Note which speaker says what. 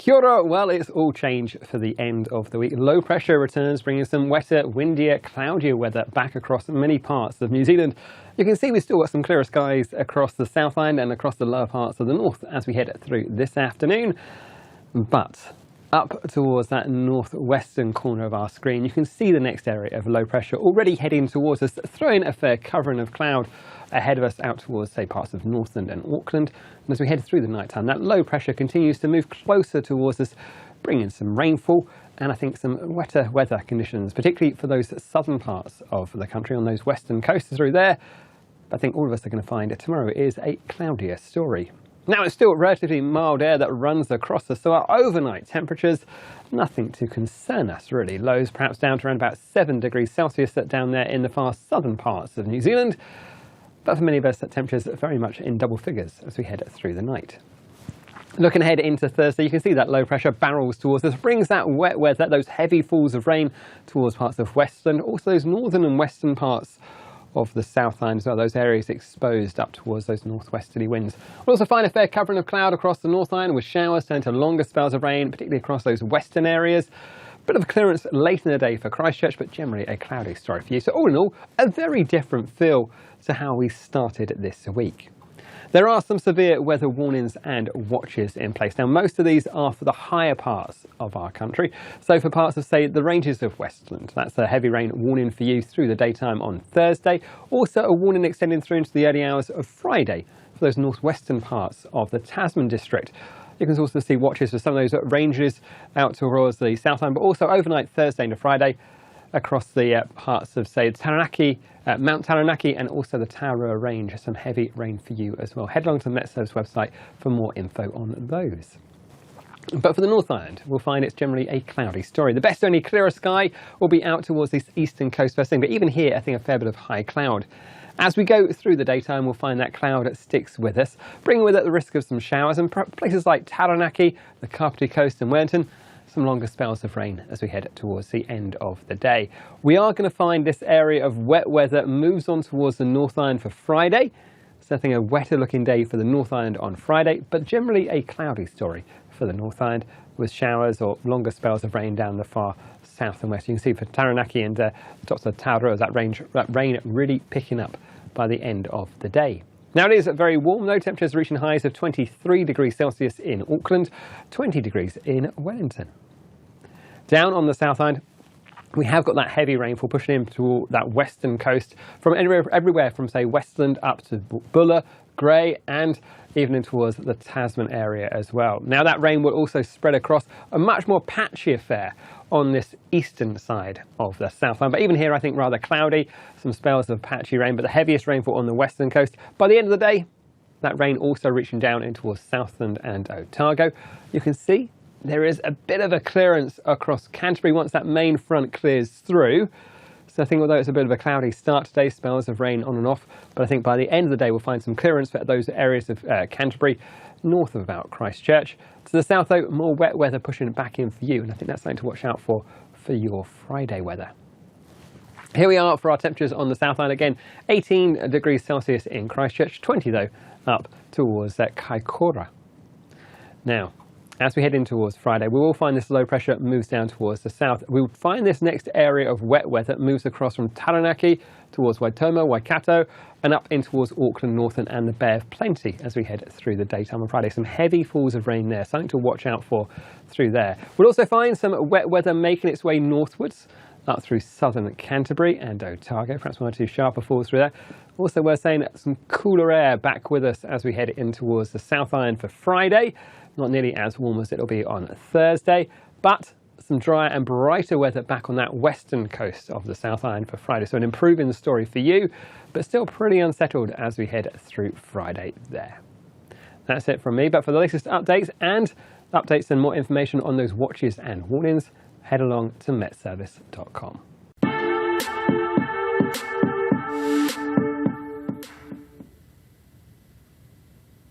Speaker 1: Kia ora. Well, it's all change for the end of the week. Low pressure returns, bringing some wetter, windier, cloudier weather back across many parts of New Zealand. You can see we've still got some clearer skies across the Southland and across the lower parts of the north as we head through this afternoon. But up towards that northwestern corner of our screen, you can see the next area of low pressure already heading towards us, throwing a fair covering of cloud ahead of us out towards, say, parts of Northland and Auckland. And as we head through the night time, that low pressure continues to move closer towards us, bringing some rainfall and I think some wetter weather conditions, particularly for those southern parts of the country on those western coasts through there. But I think all of us are going to find tomorrow is a cloudier story. Now, it's still relatively mild air that runs across us, so our overnight temperatures, nothing to concern us really. Lows perhaps down to around about 7 degrees Celsius down there in the far southern parts of New Zealand. But for many of us, that temperatures are very much in double figures as we head through the night. Looking ahead into Thursday, you can see that low pressure barrels towards us, brings that wet weather, those heavy falls of rain towards parts of Westland, also those northern and western parts of the Southland as well, those areas exposed up towards those northwesterly winds. We'll also find a fair covering of cloud across the Northland with showers turning to longer spells of rain, particularly across those western areas. Bit of clearance late in the day for Christchurch, but generally a cloudy story for you. So all in all, a very different feel to how we started this week. There are some severe weather warnings and watches in place. Now, most of these are for the higher parts of our country. So for parts of, say, the ranges of Westland, that's a heavy rain warning for you through the daytime on Thursday. Also a warning extending through into the early hours of Friday for those northwestern parts of the Tasman district. You can also see watches for some of those ranges out towards the Southland, but also overnight Thursday into Friday across the parts of, say, Taranaki, Mount Taranaki, and also the Taurua Range. Some heavy rain for you as well. Head along to the Met Service website for more info on those. But for the North Island, we'll find it's generally a cloudy story. The best only clearer sky will be out towards this eastern coast first thing, but even here, I think a fair bit of high cloud. As we go through the daytime, we'll find that cloud sticks with us, bringing with it the risk of some showers, and places like Taranaki, the Kapiti Coast and Wellington, some longer spells of rain as we head towards the end of the day. We are going to find this area of wet weather moves on towards the North Island for Friday. So I think a wetter looking day for the North Island on Friday, but generally a cloudy story for the North Island with showers or longer spells of rain down the far south and west. You can see for Taranaki and the tops of Taurua, that rain really picking up by the end of the day. Now it is very warm, though, temperatures reaching highs of 23 degrees Celsius in Auckland, 20 degrees in Wellington. Down on the South Island, we have got that heavy rainfall pushing into that western coast from everywhere from, say, Westland up to Buller, Grey, and even in towards the Tasman area as well. Now that rain will also spread across a much more patchy affair on this eastern side of the Southland. But even here, I think rather cloudy, some spells of patchy rain, but the heaviest rainfall on the western coast. By the end of the day, that rain also reaching down in towards Southland and Otago. You can see there is a bit of a clearance across Canterbury once that main front clears through. So I think although it's a bit of a cloudy start today, spells of rain on and off, but I think by the end of the day we'll find some clearance for those areas of Canterbury, north of about Christchurch. To the south though, more wet weather pushing it back in for you, and I think that's something to watch out for your Friday weather. Here we are for our temperatures on the South Island again, 18 degrees Celsius in Christchurch, 20 though up towards Kaikoura. Now, as we head in towards Friday, we will find this low pressure moves down towards the south. We will find this next area of wet weather moves across from Taranaki towards Waitomo, Waikato, and up in towards Auckland, Northern and the Bay of Plenty as we head through the daytime on Friday. Some heavy falls of rain there, something to watch out for through there. We'll also find some wet weather making its way northwards up through southern Canterbury and Otago, perhaps one or two sharper falls through there. Also, we're saying some cooler air back with us as we head in towards the South Island for Friday. Not nearly as warm as it'll be on Thursday, but some drier and brighter weather back on that western coast of the South Island for Friday. So an improving story for you, but still pretty unsettled as we head through Friday there. That's it from me, but for the latest updates and more information on those watches and warnings, head along to metservice.com.